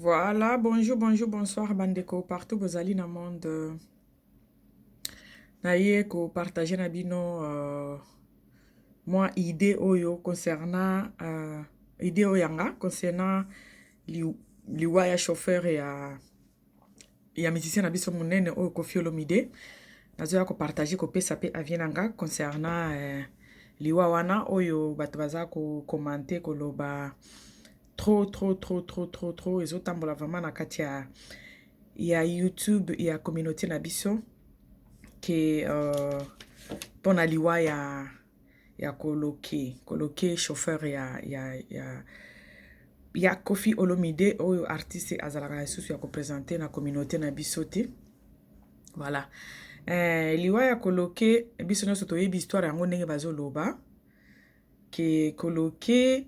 Voilà, bonjour, bonjour, bonsoir, bandeko, partout vous allez dans le monde. Naye ko partager na bino moi idée oyo concernant idée oyanga concernant li liwa ya chauffeur ya musicien na biso munene oyo Koffi Olomide. Nazoya ko partager ko pesa pe avienanga concernant liwa wana oyo bato baza ko commenter koloba trop ezotambola vraiment na kati ya YouTube ya communauté na biso ke pona liwa ya koloke chauffeur ya Koffi Olomide oyo artiste azalaka lisusu ya kopresente na communauté na biso te. Voilà. Liwa ya koloke biso nyonso toyebi histoire yango ndenge bazoloba ke koloke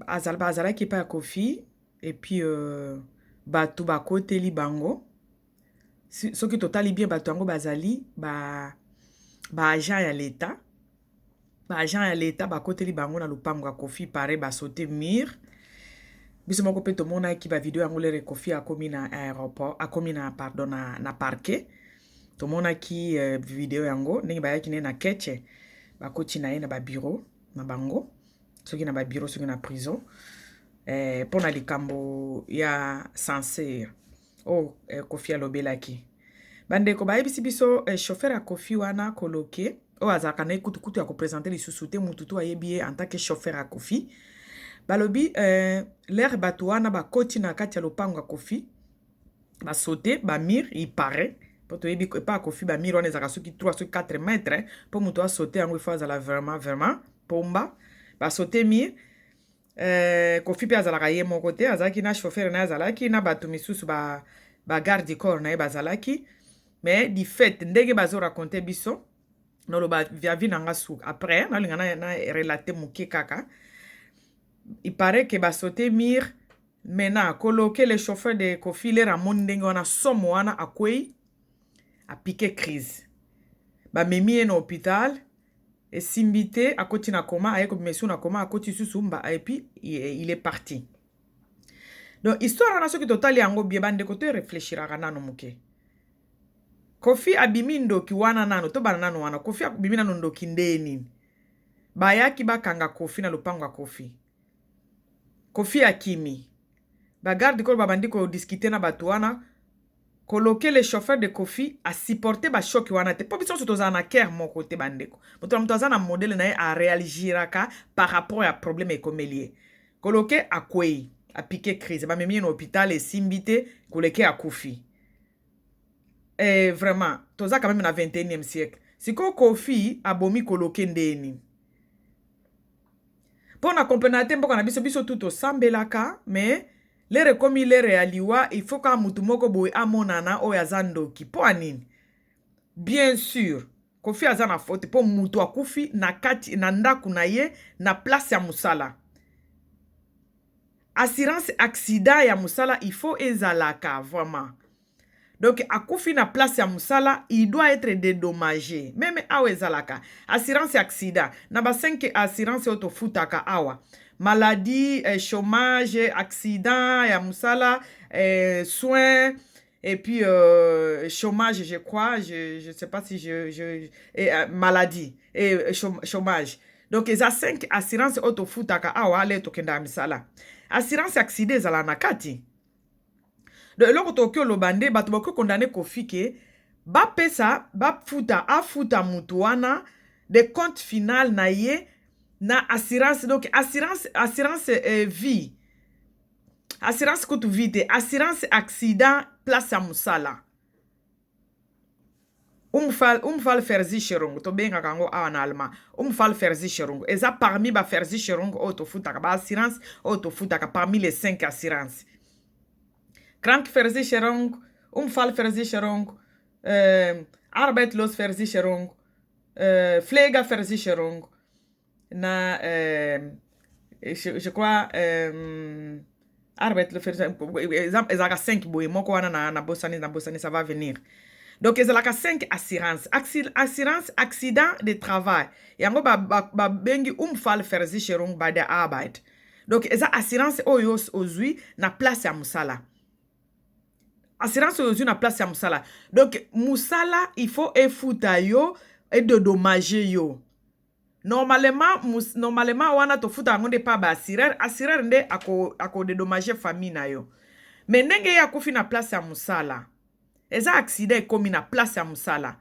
azalaki pa ya Koffi et puis bato bakoteli bango soki totali bien bato yango bazali agent ya l'État bakoteli bango na lupango ya Koffi pare basaute mur biso moko mpe tomonaki bavideo yango lere Koffi akomi na aéroport akomi na pardon na parquet tomonaki video yango ndenge bayaki ne na keche bakoti na ye na babureau na bango soki na babureau soki na prison mpona likambo ya sincere Koffi alobelaki bandeko bayebisi biso chauffeur ya Koffi wana koloke oyo azalaka na ye kutukutu ya kopresente lisusu te mutu to ayebi ye en tant que chauffeur ya Koffi balobi lere bato wana bakoti na kati ya lopango ya Koffi basaute bamire ipare mpo toyebi epa ya Koffi bamire wana ezalaka soki 3 soki 4 mètre mpo mutu asaute yango ifo azala vraiment pomba basaute mire Koffi mpe azalaka ye moko te azalaki na chauffeur na ye azalaki na bato misusu bagarde corps na ye bazalaki mais du fait ndenge bazoraconte biso noloba via vi nanga suka après nalinga na relate moke kaka il paraît que basaute mire maintenant koloke le chauffeur de Koffi lera amoni ndenge wana somo wana akwei apike crise bamemi ye na hôpital esimbi te akoti na koma aye komesu na koma akoti susu et puis il est parti. Donc histoire wana soki totali yango bien bandeko to réfléchiraka nano moke Koffi abimi ndoki wana nano to bana nano wana Koffi abimi nano ndoki ndeni bayaki bakanga Koffi na lupango ya Koffi akimi bagarde corps babandi ko discuter na bato wana koloke le chauffeur de Koffi a supporté ba choc wana te po biso tozana na care moko te bandeko moto azana modèle na ye a réagiraka par rapport à problème ekomelie koloke akwei a piqué crise ba memi na hôpital et simbité koloke a Koffi vraiment toza quand même na 21e siècle siko Koffi abomi koloke ndeni pona comprendre te mboka na biso tout sambelaka mais lere komi lere ya liwa il faut ka mutu moko boye amonana oyo aza ndoki po anini bien sûr Koffi aza na faute po mutu akufi na kati na ndaku na ye na place ya musala assurance accident ya musala il faut ezalaka vraiment donc akufi na place ya musala il doit être dédommagé même awa ezalaka assurance accident na ba 5 assurance oto futaka awa maladie, chômage, accident, ya musala, soins, et puis chômage, je crois, je sais pas si maladie, et chômage. Donc, il y a 5 assurances autofutaka awa ale tokenda misala. Assurance accident zala nakati. Donc, loko tokyo lobande, bato bako condamné Koffi ke, ba pesa, ba futa, a futa mutu wana, de compte final na ye, na assurance donc assurance vie assurance kutu vite assurance accident place ya musala Versicherung to benga kango awa na allemand Versicherung eza parmi ba Versicherung auto futaka ba assurance auto futaka parmi les 5 assurances Krankenversicherung Versicherung Arbeitslosversicherung Pflegeversicherung na je crois ezalaka 5 boye moko wana na bosani ça va venir donc ezalaka 5 assurance accident de travail yango bengi Versicherung bei der Arbeit donc eza assurance oyo ozwi na place ya musala. Assurance oyo ozwi na place ya musala. Donc musala il faut efuta yo et de dommager yo. Normalement wana tofuta yango nde pa ba assureur nde ako dédommager famille na yo. Mais ndenge ya kufi na place ya musala. Eza accident ekomi na place ya musala.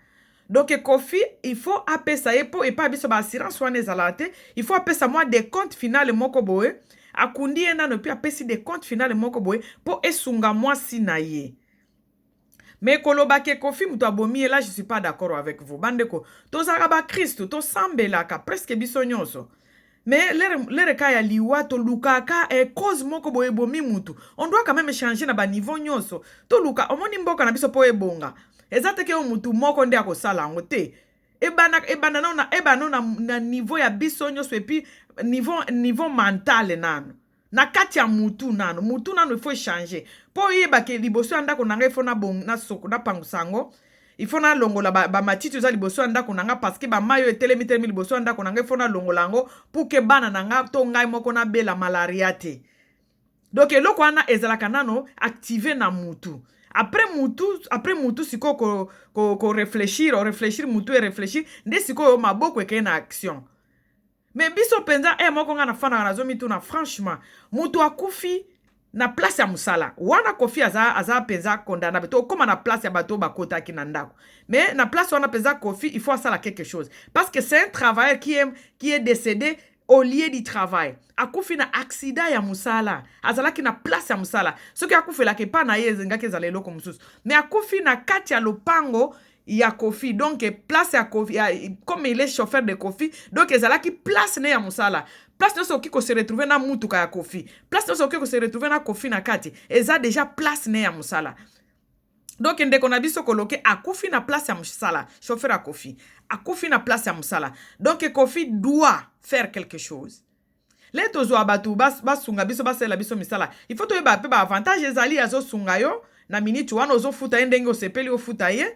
Donc Kofi, il faut apesa epo et pas biso ba assurance wana ezala te. Il faut apesa moi des comptes finales moko boye. Akundi ena no pi apesi des comptes finales moko boye po esunga moi sinaye. Mais koloba ke Kofi muto abomi et là je suis pas d'accord avec vous. Bandeko, to zaraba Christ, to sambelaka presque biso nyonso. Mais lere kaya liwa to lukaka e cause moko boye bomi mutu. On doit quand même changer na ba niveau nyonso. To luka omoni mboka na biso po ebonga. Ezate ke mutu moko nde akosala ngo te. Ebana na niveau ya biso nyonso et puis niveau mental nano. Na kati ya mutu nano il faut changer. Po yeba ke liboso anda ko nanga ifo na bon na soko na pangusango. Il faut na longola ba matiti za liboso anda ko nanga parce que ba mayo etelemi liboso anda ko nanga ifo na longola ngo pour que bana nanga to ngai moko na bela malaria te. Donc eloko wana ezalaka nano activer na mutu. Après mutu siko ko réfléchir mutu et réfléchir nde siko maboko eke na action. Mais biso penza moko nga na fana na zomi tu na franchement mutu akufi na place ya musala. Wana Kofi aza penza condamnable. To koma na place ya bato bakota ki na ndako. Mais na place wana penza Kofi, il faut asala quelque chose. Parce que c'est un travailleur qui est décédé au lieu du travail. Akufi na accident ya musala. Azala ki na place ya musala. Ce qui akufi la ke pa na ye zenga ke zale loko mususu. Mais akufi na kati ya lopango ya Kofi. Donc place ya Kofi, comme il est chauffeur de Kofi, donc ezala ki place ne ya musala. Place ne so ki ko se retrouver na mutuka ya Kofi. Place ne so ki ko se retrouver na Kofi na kati. Eza déjà place ne ya musala. Donc ndeko na biso koloke akufi na place ya musala. Chauffeur à Kofi. Akufi na place ya musala. Donc Kofi doit faire quelque chose. Les tozo abatu basunga biso basela biso misala. Il faut to ba pe ba avantage ezali azo sunga yo na minute wana ozo futa ndenge osepeli o futa ye.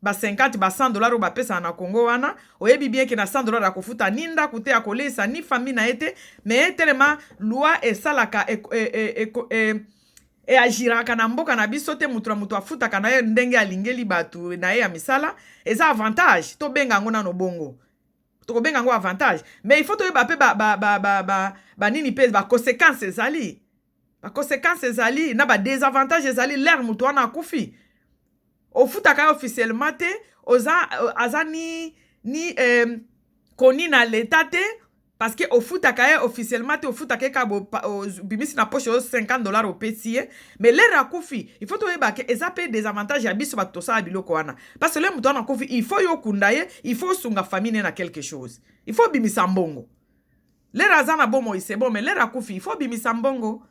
Ba 50 ba $100 ba pesa na Congo wana oyebi bien que na $100 akofuta ninda kute akolesa ni famille na ete mais tellement loi esalaka agiraka na mboka na biso te mutu afuta kana ye ndenge alingeli batu na ye ya misala eza avantage to benga ngo na no bongo to benga ngo avantage mais il faut to yeba pe ba nini pe ba conséquences ezali na ba désavantages ezali l'air mutu wana akufi ofutaka officiellement te aza ni koni na l'état te parce que ofutaka officiellement te ofutaka ka bimisi na poche $50 au petit mais l'air akufi il faut to yeba ke eza pe des avantages ya biso bato sa biloko wana parce que le mutu wana akufi il faut yo kundaye il faut sunga famille na quelque chose il faut bimisa mbongo l'air azana bomo c'est bon mais l'air akufi il faut bimisa mbongo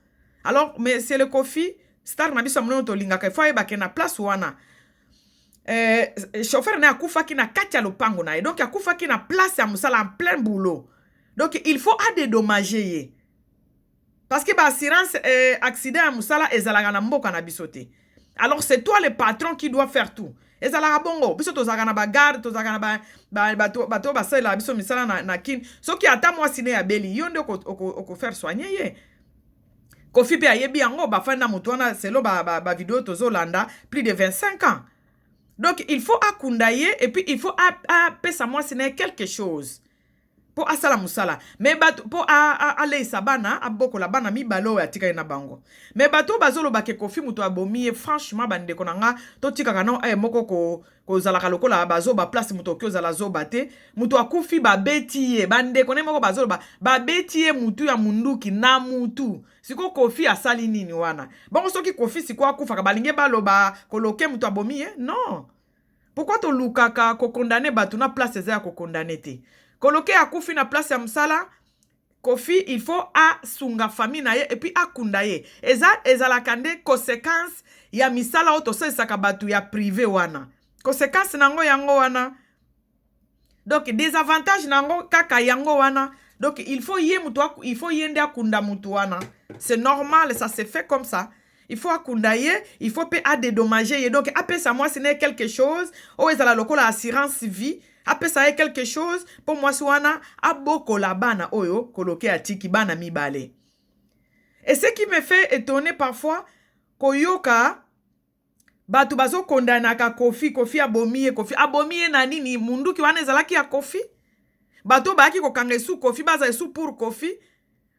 alors mais c'est le Kofi star na biso mno to lingaka il faut yeba ke na place wana chauffeur na akufa ki na kati ya lopango na ye donc akufa ki na place ya musala en plein boulot donc il faut dédommager ye parce que ba assurance accident ya musala ezalaka na mboka na biso te alors c'est toi le patron qui doit faire tout ezalaka bongo biso tozalaka na bagarde tozalaka na bato basala biso misala na kin soki ata mwasi ne ya beli yo nde oko faire soigner ye Kofi pe ayebi yango bafanda mutu wana selo ba video tozolanda plus de 25 ans. Donc, il faut akundaye et puis il faut apesa moi ce n'est quelque chose. Pour asala musala. Mais pour aller sabana, aboko la bana mi balo ya tika ina bango. Mais bato bazolo bake Kofi mutu abomi franchement bande konanga to tika kana moko ko zalaka lokola bazo ba place mutu ko zala zo bate mutu akufi ba betiye bande kone moko bazolo ba betiye mutu ya munduki na mutu. Siko Kofi asali nini wana. Bon soki Kofi siko akufa ka balinge baloba koloke mutu abomi non. Pourquoi to lukaka ko condamner batu na place za ko condamner te. Koloke akufi na place ya msala Kofi il faut a sunga famille na ye et puis akunda ye. Ezala kande conséquence ya misala oto se saka batu ya privé wana. Conséquence nango yango wana. Donc des avantages nango kaka yango wana. Donc il faut yende akunda mutu wana. C'est normal, ça se fait comme ça. Il faut akunda ye, il faut pe a dédommager ye. Donc après ça moi ce n'est quelque chose. O ezala lokola assurance vie. Après ça y quelque chose pour moi soana aboko la bana oyo koloke atiki bana mibale. Et ce qui me fait étonner parfois, koyoka, batu bazo kondanaka Kofi abomiye na nini, munduki wana ezalaki ya Kofi? Bato baki kokanga esu Kofi, baza esu pour Kofi?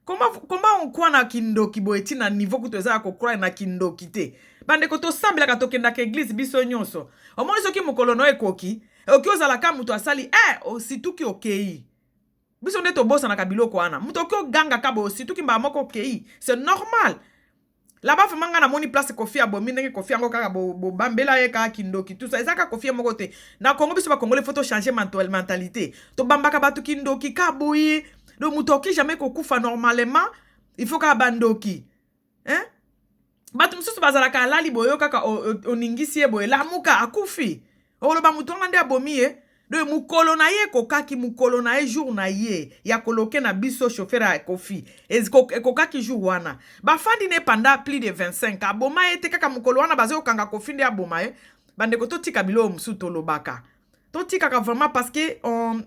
Comment on croit na kindoki boeti na niveau kuto eza ko croire na kindoki te? Bande ko to sambela ka tokenda ke église biso nyonso. Omoni soki mukolo no ekoki, oki ozalaka muto asali osituki okei. Biso nde to bosa na kabiloko wana. Muto oki oganga kabo osituki mba moko okei. C'est normal. Là-bas vraiment na moni place Kofi abomi ndenge Kofi yango kaka bo bambela ye kaka kindoki tout ça. Ezaka Kofi moko te. Na Congo biso ba Congolais faut changer mentalité. To bambaka batu kindoki kaboyi. Le mutoki jamais kokufa normalement, il faut ka bandoki. Hein? Batu mususu bazalaka alali boyo kaka oningisi boye lamuka akufi. Oloba mutonga nde abomi de mukolo na ye kokaki mukolo na ye jour na ye ya koloke na biso chauffeur à Kofi. Kokaki jour wana. Ba fandi ne pendant plus de 25 aboma ete kaka mukolo wana bazo kanga Kofi nde aboma bande ko totika bilo musu tolobaka. Totika vraiment parce que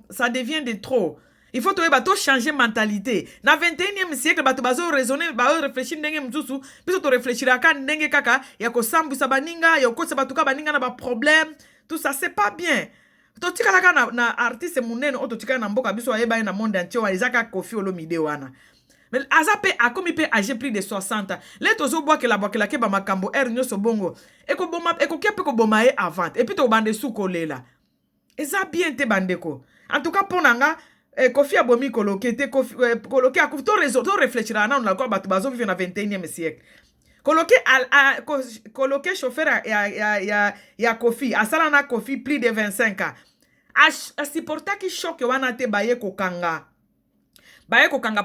ça devient de trop. Il faut changer mentalité. Na 21e siècle, bato bazo raisonner, bazo réfléchir ndenge mzusu, biso to réfléchir aka ndenge kaka ya ko sambusa baninga, ya ko se batuka baninga na ba problème, tout ça c'est pas bien. To tika laka na artiste munene o to tika na mboka biso ayeba na monde entier wa izaka Kofi Olomide wana. Mais azape akomi pe âgé plus de 60. Les tozo bois que la ke ba makambo nyoso bongo. Eko boma eko kepe ko boma avant. Et puis to bande sou kolela. Eza bien te bandeko. En tout cas pour nanga Kofi abomi koloke te koloke akufi to réfléchir na on quoi batu bazo vivre na 21e siècle. Koloke chauffeur ya Kofi asala na Kofi plus de 25 ans. A supporta ki choc wana te baye kokanga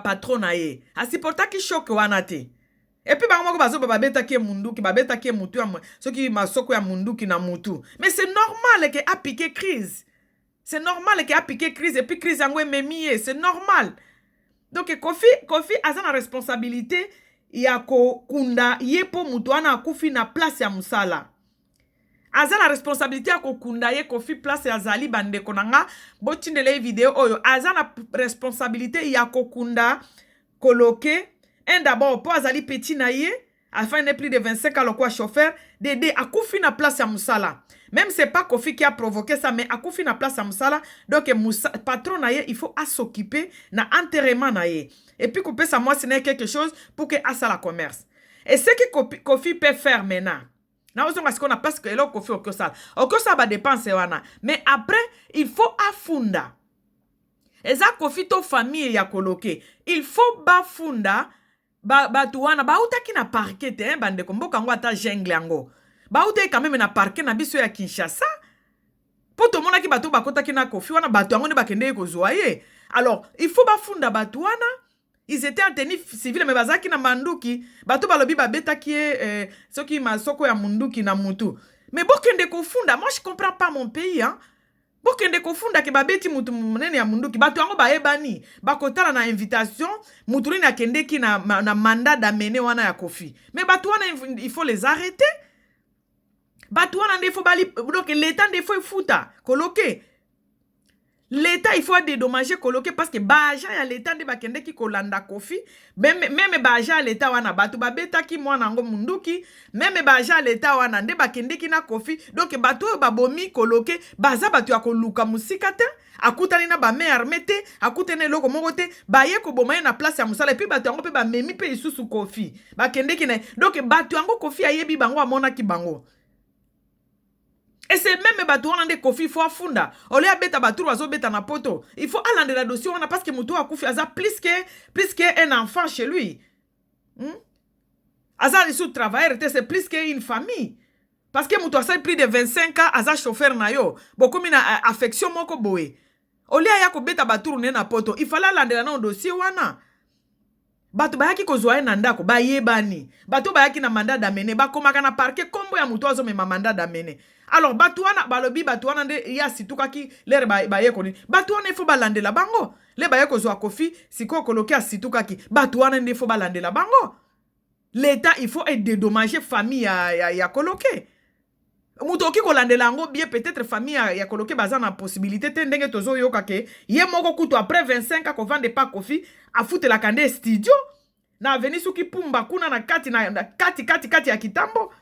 patron na ye. A supporta ki choc wana te. Et puis bango bazo babeta ki munduki babeta ki mutu soki masoko ya munduki na mutu. Mais c'est normal que a piqué crise. C'est normal qu'il a piqué crise et puis crise yango memie, c'est normal. Donc Kofi a une responsabilité ya ko kunda yepo mutu ana akufi na place ya musala. Aza la responsabilité ya ko kunda ye Kofi place ya zali bande konanga botindele vidéo oyo aza la responsabilité ya ko kunda koloke d'abord po azali petit na ye afin de plus de 25 ans le quoi chauffeur d'aider akufi na place ya musala. Même c'est pas Kofi qui a provoqué ça, mais akufi na place à musala. Donc patron na ye, il faut s'occuper na enterrement na ye. Et puis couper ça moi ce n'est quelque chose pour que asa la commerce. Et ce que Kofi peut faire maintenant. Na ozo parce qu'on a parce que là Kofi au ça va dépenser wana. Mais après il faut afunda. Et ça Kofi to famille ya koloke. Il faut bafunda batu wana ba utaki na parquet te bande ko mboka ngo ata jungle yango. Ba ute quand même na parquet na biso ya Kinshasa. Poto mona ki bato bakota ki na Kofi wana bato yango ne bakende ko zoaye. Alors, il faut bafunda bato wana. Ils étaient en tenue civile mais bazaki na manduki, bato balobi babeta ki soki masoko ya munduki na mutu. Mais bokende ko funda, moi je comprends pas mon pays hein. Bokende ko funda ke babeti mutu munene ya munduki, bato yango baebani, bakotala na invitation, mutu na kende ki na mandat d'amener wana ya Kofi. Mais bato wana il faut les arrêter. Batouana il faut bali donc l'état il faut fouta coloquer l'état il faut dédommager coloquer parce que baja ya l'état de bakende ki kolanda Kofi même baja l'état wana batu babeta ki mwana ngo munduki même baja l'état wana nde bakende ki na Kofi donc batu babomi coloquer baza batu ya koluka musika te akutani na ba me armete akutene loko moko te baye ko bomaye na place ya musala et puis batu yango pe ba memi pe isusu Kofi bakende ki na donc batu yango Kofi ayebi bango amona ki bango. Et c'est même bateau on a des Kofi faut funda. Ole a beta bateau oiseau beta na poto. Il faut aller la dossier on a parce que muto a Kofi aza plus que un enfant chez lui. Aza il sous travailleur c'est plus qu'une famille. Parce que muto a plus de 25 ans aza chauffeur na yo. Beaucoup mina affection moko boé. Ole a ko beta bateau na poto. Il fallait aller na dossier wana. Bato bayaki kozwa na ndako bayebani. Bato bayaki na mandat d'amener bakomaka na parquet kombo ya muto azo mema mandat d'amener. Alors batuana balobi batuana nde ya situka ki lere baye koni. Batuana il faut balandela bango. Le baye kozwa Kofi siko koloke a situka ki. Batuana nde il faut balandela bango. L'état il faut dédommager famille ya koloke. Mutoki kolandela ngo bien peut-être famille ya koloke bazana possibilité te ndenge tozo yoka ke ye moko kutu après 25 ans ko vende pas Kofi a foutre la kande studio. na aveni soki pumba kuna na kati ya kitambo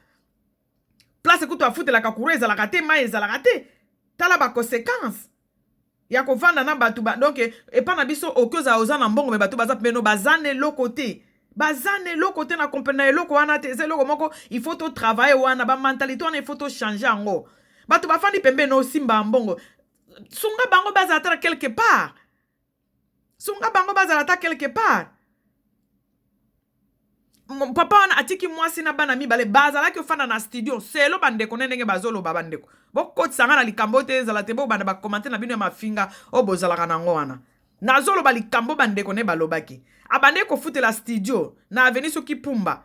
place kutu afutelaka courant ezalaka te mai ezalaka te tala baconséquence ya kovanda na bato donc epa na biso okoza oza na mbongo me bato baza pembeno bazane eloko te na comprendre eloko wana te eza eloko moko il faut to travailler wana bamentalité wana il faut to changer yango bato bafandi pembeni osimba mbongo sunga bango bazala ta quelque part papa wana atiki mwasi na bana mibale bazalaki ofanda na studio selo bandeko ndenge bazoloba bandeko bokotisanga na likambo te ezala te bobanda bakomante na bino ya mafinga oyo bozalaka nango wana nazoloba likambo bandeko ne balobaki abande kofutela studio na aveni soki pumba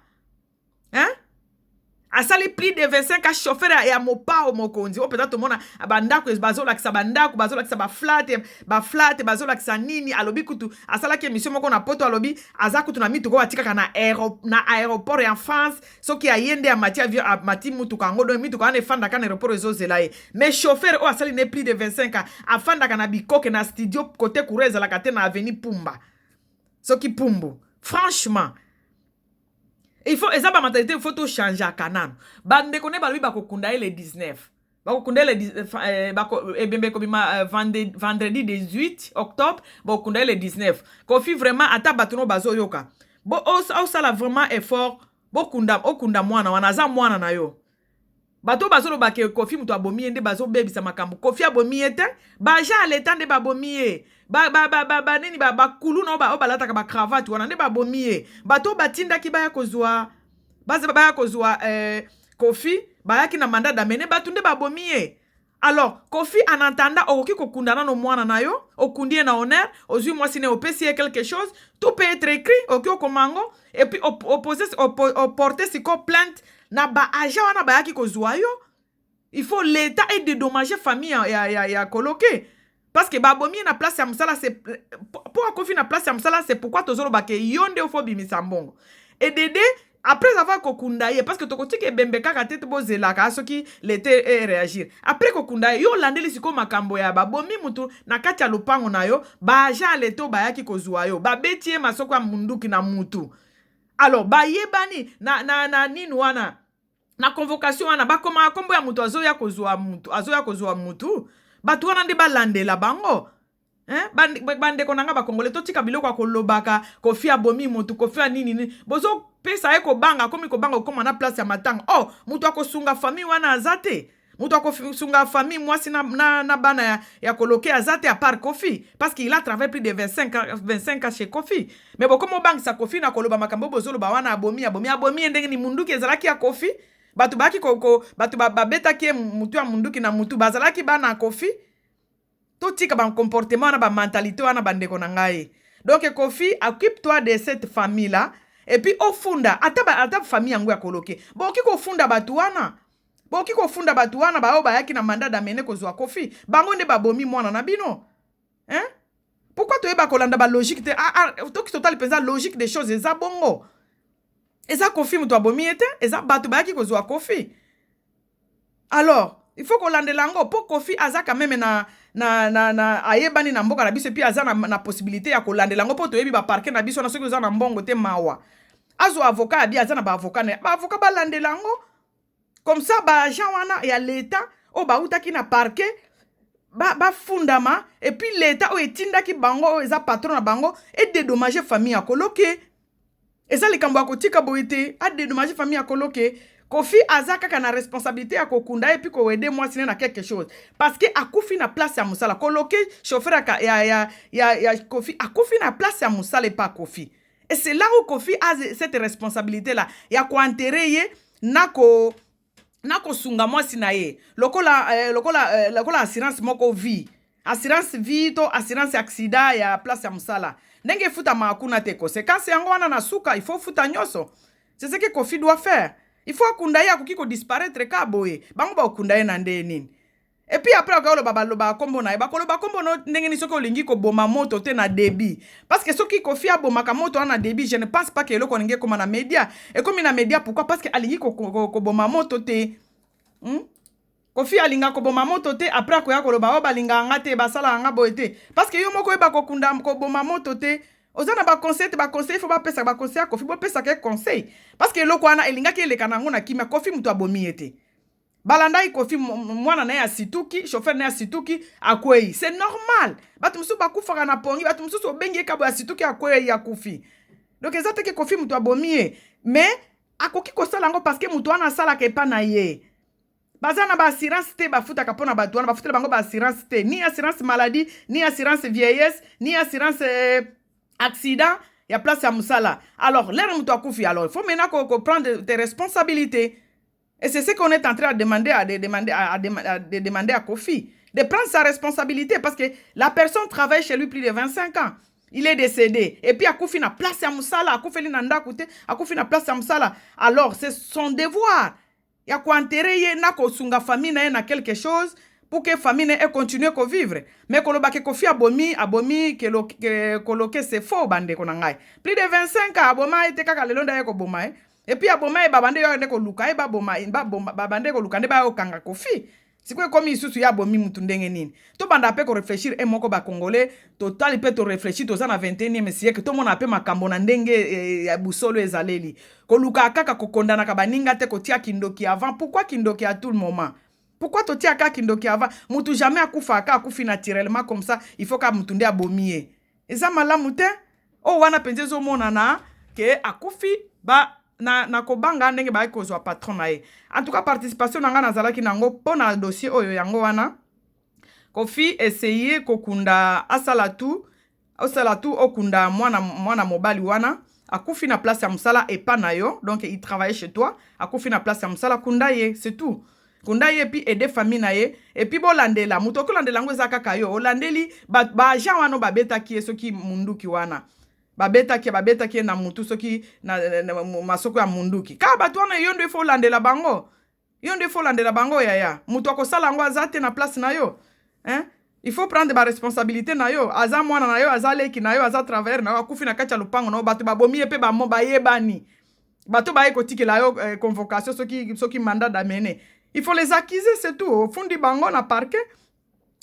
asali plus de 25 a chauffeur ya mopao mokonzi o peut-être mona bandako bazolakisa bandako bazolakisa baflate bazolakisa nini alobi kutu asalaki émission moko na poto alobi aza kutu na mituko batikaka na aéroport ya France soki ayende ya mati avion mati mutuka ngo do mituka ane fanda kana aéroport ezozela ye mais chauffeur o asali ne plus de 25 ans afanda na bikoke na studio côté Kureza la kate na avenue Pumba soki Pumbu franchement il faut eza ba mentalité il faut tout changer à Canaan bande connaît ba lui ba kokunda le 19 ba kokunda le ebembe ko bima vendredi 18 octobre ba kokunda le 19 kofi vraiment ata batuno bazo yoka bo o sala vraiment effort bo okunda mwana wana za mwana na yo bato bazolo ba ke kofi muto abomi ende bazo bebisa makambo kofi abomi ete ba ja l'état de babomi nini ba kulu no ba obalata ka ba cravate wana nde babomi bato batinda ki baya kozwa baya kozwa kofi bayaki na mandat d'amener bato nde babomi alors kofi en entendant okoki kokundana no mwana na yo okundi na honneur ozui mwasi ne opesi quelque chose tout peut être écrit oki komango et puis porter siko plainte na ba agent wana bayaki kozwa yo il faut l'état et dédommager famille ya coloqué parce que babomi na place ya musala c'est pour kofi na place ya musala c'est pourquoi tozolo ba ke yonde ofo bimisa mbongo et Dédé après avoir kokundaye parce que tokotiki ebembe kaka tete bozela ka soki l'été réagir après kokundaye yo landeli siko makambo ya babomi mutu na kati ya lupango na yo ba agent leto bayaki kozwa yo babetie masoko ya munduki na mutu alors bayebani na nini wana na convocation wana bakoma kombo ya mutu azoya kozwa mutu batu wana nde balandela bango bande konanga bakongole totika biloko akolobaka kofi abomi mutu kofi nini bozo pesa eko banga komi ko banga okoma na place ya matanga mutu akosunga famille wana azate mutu akosunga famille mwasi na bana ya koloke azate à part Kofi parce qu'il a travaillé plus de 25 ans chez Kofi mais bokomo bangisa Kofi na koloba makambo bozolo ba wana abomi ndenge ni munduki ezalaki ya Kofi batu baki batu babetaki mutu ya munduki na mutu bazalaki bana Kofi totika ba comportement na ba mentalité wana bandeko na ngai donc Kofi occupe-toi de cette famille là et puis ofunda ata famille yango ya koloke boki kofunda batu wana bao bayaki na mandat d'amener kozwa Kofi bango nde babomi mwana na bino pourquoi toyeba kolanda ba logique te toki total pensa logique des choses eza bongo eza Kofi muto abomi ete eza batu bayaki kozwa Kofi alors il faut kolandela ngo po Kofi aza quand même na ayebani na mboka na biso puis aza na possibilité ya kolandela ngo po toyebi ba parquet na biso na soki oza na mbongo te mawa azo avocat abi aza na ba avocat balandela ngo comme ça ba agent wana ya l'état o ba utaki na parquet ba fundama et puis l'état o etindaki bango eza patron na bango et dédommager famille ya koloke eza likambo ya kotika boite a dédommager famille ya koloke Kofi aza kaka na responsabilité ya kokunda et puis ko aider moi sine na quelque chose parce que akufi na place ya musala koloke chauffeur ya Kofi akufi na place ya musala et pas Kofi et c'est là où Kofi a cette responsabilité là ya ko enterrer nako sunga mwasi na ye lokola assurance moko vie assurance vie to assurance accident ya place ya musala ndenge futa makuna te conséquence yango wana na suka il faut futa nyoso c'est ce que Kofi doit faire il faut akundaye akoki ko disparaître ka boye bango ba okundaye na nde nini et puis après akolo baba kombo na ye bakoloba kombo no ndenge ni soki olingi ko boma moto te na débit parce que soki Kofi abomaka moto na débit je ne pense pas que eloko ninge koma na média et comme na média pourquoi parce que alingi ko boma moto te Kofi alinga ko boma moto te après akoya koloba balinga nga te basala nga boye te parce que yo moko eba ko kunda ko boma moto te ozana ba conseil te ba conseil faut ba pesa ba conseil Kofi bo pesa ke conseil parce que eloko wana elingaki eleka nango na kimia Kofi mutu abomi ete balandai Kofi mwana na ya situki chauffeur na ya situki akwei c'est normal batu musu bakufaka na pongi batu musu obengi kabo ya situki akwei ya Kofi donc ezate ke Kofi mutu abomi mais akoki kosala ngo parce que mutu wana sala ke pa na ye bazana ba assurance te bafuta kapona batu wana bafutela bango ba assurance te ni assurance maladie ni assurance vieillesse ni assurance accident ya place ya musala alors l'air mutu akufi alors il faut maintenant prendre tes responsabilités et c'est ce qu'on est en train de demander à Kofi de prendre sa responsabilité parce que la personne travaille chez lui plus de 25 ans il est décédé et puis akufi na place ya musala akufi na ndaku te akufi na place ya musala alors c'est son devoir ya ko enterrer na ko sunga famille na quelque chose pour que famille ait continué à vivre. Mais kolobake Kofi abomi koloke c'est faux bande konangai. Plus de 25 ans aboma ete kaka lelonda yeko boma et puis aboma e babande yo ndeko luka e baboma babande ko luka ndeba okanga Kofi. Sikwe komi isusu ya abomi mutu ndenge nini. To banda pe ko réfléchir e moko ba congolais total pe to réfléchir to za na 21e siècle to mona pe makambo na ndenge ya busolo ezaleli. Ko luka kaka ko kondana ka baninga te ko tia kindoki avant. Pourquoi kindoki à tout le moment? Pourquoi tu tiens kindoki avant? Mutu jamais akufi naturellement comme ça. Il faut que mutunde abomie. Et ça malamu te. Oh wana penzezo monana ke akufi ba na kobanga ndenge ba kozwa patron na ye. En tout cas participation nanga nazalaki nango pona dossier oyo yango wana. Kofi essayer kokunda asalatu okunda mwana mobali wana. Akufi na place ya musala et pas na yo. Donc il travaille chez toi. Akufi na place ya musala kunda ye, c'est tout. Kunda ye puis aider famille na ye et puis bolandela muto ko landela ngo ezaka kayo olandeli ba agent wana babeta ki soki munduki wana babeta ki na mutu soki na masoko ya munduki ka batu wana yondo ifo landela bango ya muto akosala ngo azate na place na yo hein il faut prendre ba responsabilité na yo aza mwana na yo azaleki na yo aza travers na yo akufi na kacha lupango na batu babomi epe ba mo bayebani batu baye kotikela yo convocation soki mandat d'amener. Il faut les acquiser, c'est tout. Au fond du bango na parquet,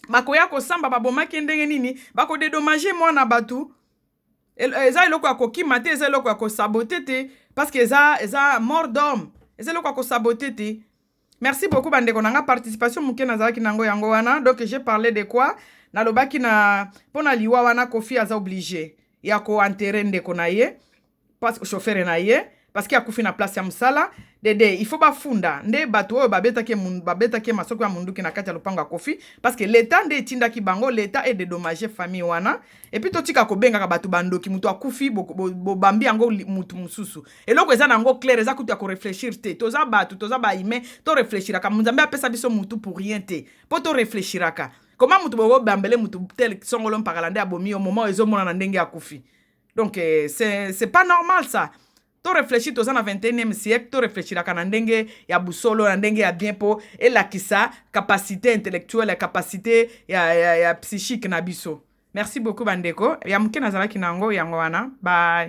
bakoya ko samba baboma kendenge nini, bako dédommager moi na batu. Eza eloko akoki mate, eza eloko ako saboter te parce que eza mort d'homme. Eza eloko ako saboter te. Merci beaucoup bande konanga participation muke nazalaki nango yango wana. Donc j'ai parlé de quoi? Na lobaki na pona liwa wana Kofi aza obligé. Ya ko enterrer ndeko na ye parce que chauffeur na ye. Parce qu'il y a Kofi na place ya musala dede il faut bafunda nde bato oyo babeta ke masoko ya munduki na kati ya lupango ya Kofi parce que l'état nde tindaki bango l'état est dédommagé famille wana et puis totika ko benga ka bato bandoki mutu akufi bo bambi yango mutu mususu eloko eza nango clair eza kutu ya ko réfléchir te toza ba ime to réfléchiraka munzambe apesa biso mutu pour rien te po to réfléchiraka comment mutu bo bambele mutu tel songolo mpakalande abomi au moment ezo mona na ndenge ya Kofi donc c'est pas normal ça. To réfléchir toza na 21e siècle, to réfléchir à kanandenge ya busolo, nandenge ya bien po, et la kisa, capacité intellectuelle, capacité ya psychique na biso. Merci beaucoup bandeko. Ya mke nazala kinango yango wana. Bye.